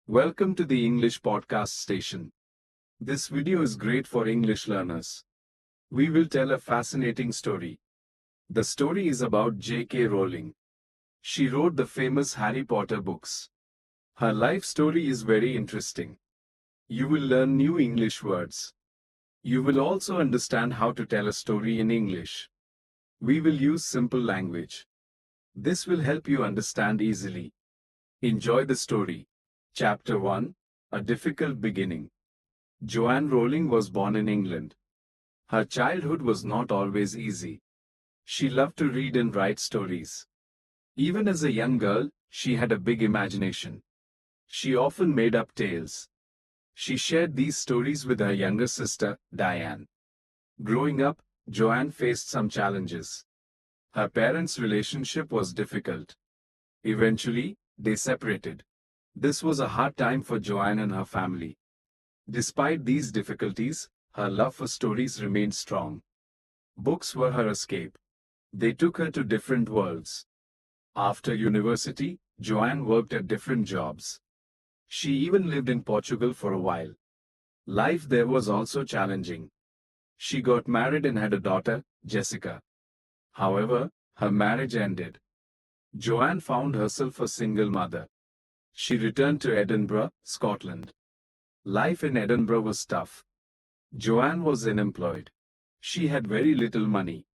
Welcome to the English podcast station. This video is great for English learners. We will tell a fascinating story. The story is about J.K. Rowling. She wrote the famous Harry Potter books. Her life story is very interesting. You will learn new English words. You will also understand how to tell a story in English. We will use simple language. This will help you understand easily. Enjoy the story. Chapter 1: A Difficult Beginning. Joanne Rowling was born in England. Her childhood was not always easy. She loved to read and write stories. Even as a young girl, she had a big imagination. She often made up tales. She shared these stories with her younger sister, Diane. Growing up, Joanne faced some challenges. Her parents' relationship was difficult. Eventually, they separated. This was a hard time for Joanne and her family. Despite these difficulties, her love for stories remained strong. Books were her escape. They took her to different worlds. After university, Joanne worked at different jobs. She even lived in Portugal for a while. Life there was also challenging. She got married and had a daughter, Jessica. However, her marriage ended. Joanne found herself a single mother. She returned to Edinburgh, Scotland. Life in Edinburgh was tough. Joanne was unemployed. She had very little money.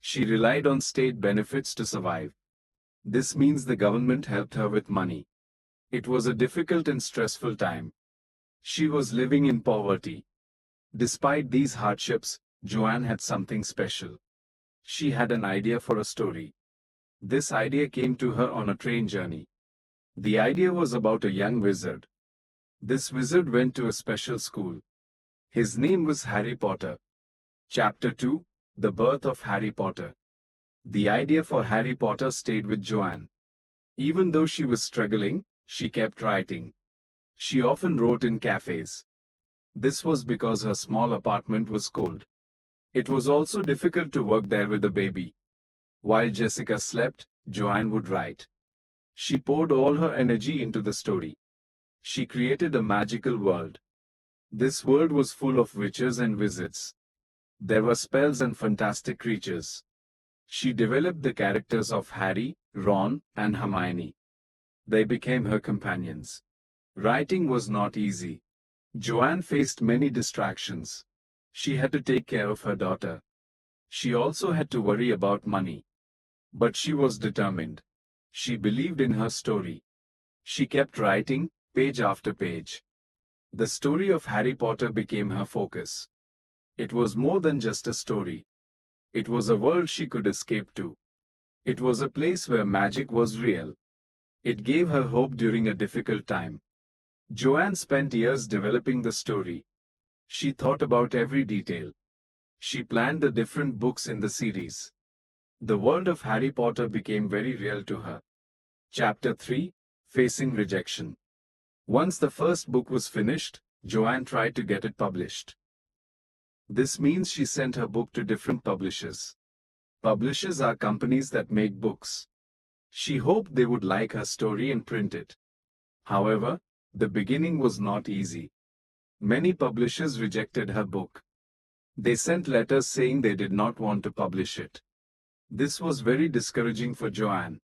She relied on state benefits to survive. This means the government helped her with money. It was a difficult and stressful time. She was living in poverty. Despite these hardships, Joanne had something special. She had an idea for a story. This idea came to her on a train journey. The idea was about a young wizard. This wizard went to a special school. His name was Harry Potter. Chapter 2: The Birth of Harry Potter. The idea for Harry Potter stayed with Joanne. Even though she was struggling, she kept writing. She often wrote in cafes. This was because her small apartment was cold. It was also difficult to work there with a baby. While Jessica slept, Joanne would write. She poured all her energy into the story. She created a magical world. This world was full of witches and wizards. There were spells and fantastic creatures. She developed the characters of Harry, Ron, and Hermione. They became her companions. Writing was not easy. Joanne faced many distractions. She had to take care of her daughter. She also had to worry about money. But she was determined. She believed in her story. She kept writing, page after page. The story of Harry Potter became her focus. It was more than just a story. It was a world she could escape to. It was a place where magic was real. It gave her hope during a difficult time. Joanne spent years developing the story. She thought about every detail. She planned the different books in the series. The world of Harry Potter became very real to her. Chapter 3: Facing Rejection. Once the first book was finished, Joanne tried to get it published. This means she sent her book to different publishers. Publishers are companies that make books. She hoped they would like her story and print it. However, the beginning was not easy. Many publishers rejected her book. They sent letters saying they did not want to publish it. This was very discouraging for Joanne.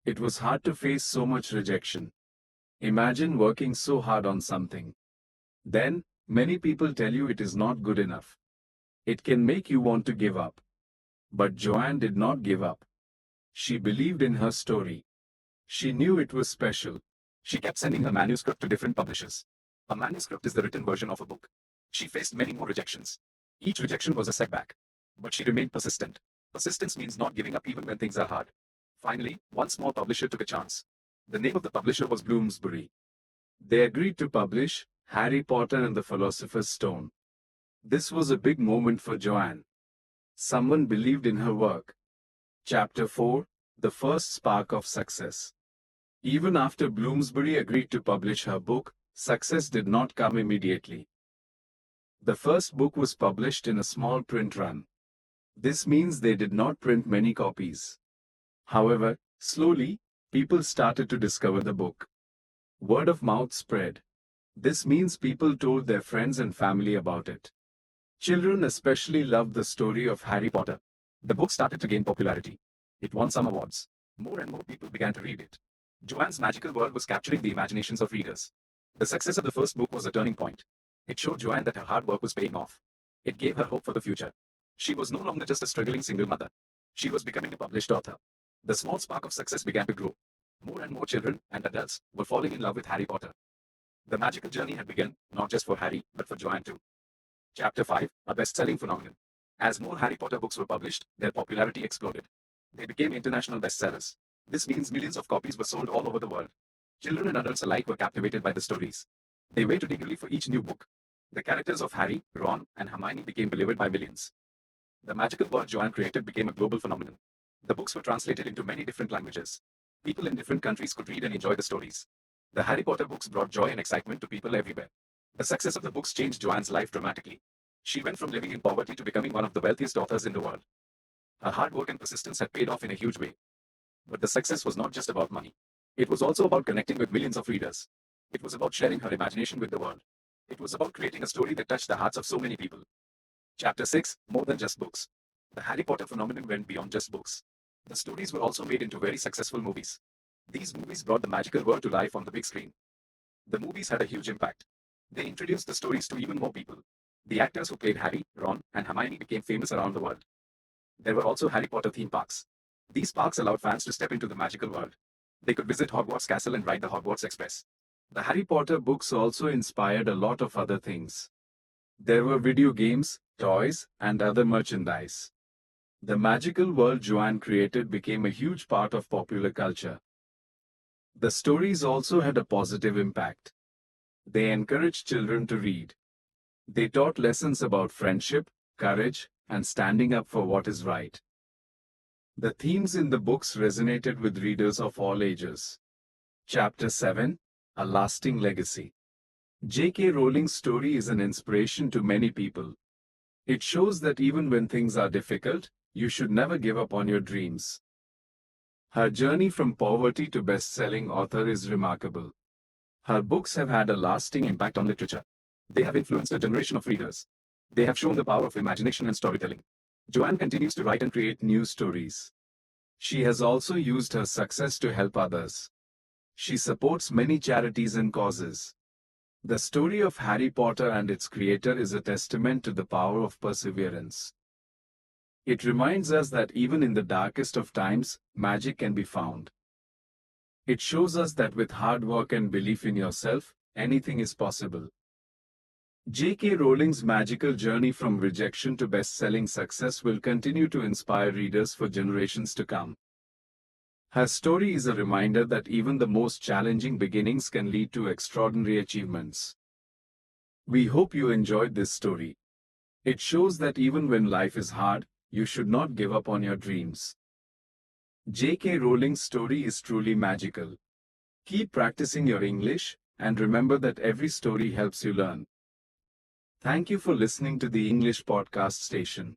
It was hard to face so much rejection. Imagine working so hard on something. Then, many people tell you it is not good enough. It can make you want to give up. But Joanne did not give up. She believed in her story. She knew it was special. She kept sending her manuscript to different publishers. A manuscript is the written version of a book. She faced many more rejections. Each rejection was a setback. But she remained persistent. Persistence means not giving up even when things are hard. Finally, one small publisher took a chance. The name of the publisher was Bloomsbury. They agreed to publish Harry Potter and the Philosopher's Stone. This was a big moment for Joanne. Someone believed in her work. Chapter 4: The First Spark of Success. Even after Bloomsbury agreed to publish her book, success did not come immediately. The first book was published in a small print run. This means they did not print many copies. However, slowly, people started to discover the book. Word of mouth spread. This means people told their friends and family about it. Children especially loved the story of Harry Potter. The book started to gain popularity. It won some awards. More and more people began to read it. Joanne's magical world was capturing the imaginations of readers. The success of the first book was a turning point. It showed Joanne that her hard work was paying off. It gave her hope for the future. She was no longer just a struggling single mother. She was becoming a published author. The small spark of success began to grow. More and more children and adults were falling in love with Harry Potter. The magical journey had begun, not just for Harry, but for Joanne too. Chapter 5, a best-selling phenomenon. As more Harry Potter books were published, their popularity exploded. They became international bestsellers. This means millions of copies were sold all over the world. Children and adults alike were captivated by the stories. They waited eagerly for each new book. The characters of Harry, Ron, and Hermione became beloved by millions. The magical world Joanne created became a global phenomenon. The books were translated into many different languages. People in different countries could read and enjoy the stories. The Harry Potter books brought joy and excitement to people everywhere. The success of the books changed Joanne's life dramatically. She went from living in poverty to becoming one of the wealthiest authors in the world. Her hard work and persistence had paid off in a huge way. But the success was not just about money. It was also about connecting with millions of readers. It was about sharing her imagination with the world. It was about creating a story that touched the hearts of so many people. Chapter 6, More Than Just Books. The Harry Potter phenomenon went beyond just books. The stories were also made into very successful movies. These movies brought the magical world to life on the big screen. The movies had a huge impact. They introduced the stories to even more people. The actors who played Harry, Ron, and Hermione became famous around the world. There were also Harry Potter theme parks. These parks allowed fans to step into the magical world. They could visit Hogwarts Castle and ride the Hogwarts Express. The Harry Potter books also inspired a lot of other things. There were video games, toys, and other merchandise. The magical world Joanne created became a huge part of popular culture. The stories also had a positive impact. They encouraged children to read. They taught lessons about friendship, courage, and standing up for what is right. The themes in the books resonated with readers of all ages. Chapter 7, A Lasting Legacy. J.K. Rowling's story is an inspiration to many people. It shows that even when things are difficult, you should never give up on your dreams. Her journey from poverty to best-selling author is remarkable. Her books have had a lasting impact on literature. They have influenced a generation of readers. They have shown the power of imagination and storytelling. Joanne continues to write and create new stories. She has also used her success to help others. She supports many charities and causes. The story of Harry Potter and its creator is a testament to the power of perseverance. It reminds us that even in the darkest of times, magic can be found. It shows us that with hard work and belief in yourself, anything is possible. J.K. Rowling's magical journey from rejection to best-selling success will continue to inspire readers for generations to come. Her story is a reminder that even the most challenging beginnings can lead to extraordinary achievements. We hope you enjoyed this story. It shows that even when life is hard, you should not give up on your dreams. J.K. Rowling's story is truly magical. Keep practicing your English, and remember that every story helps you learn. Thank you for listening to the English Podcast Station.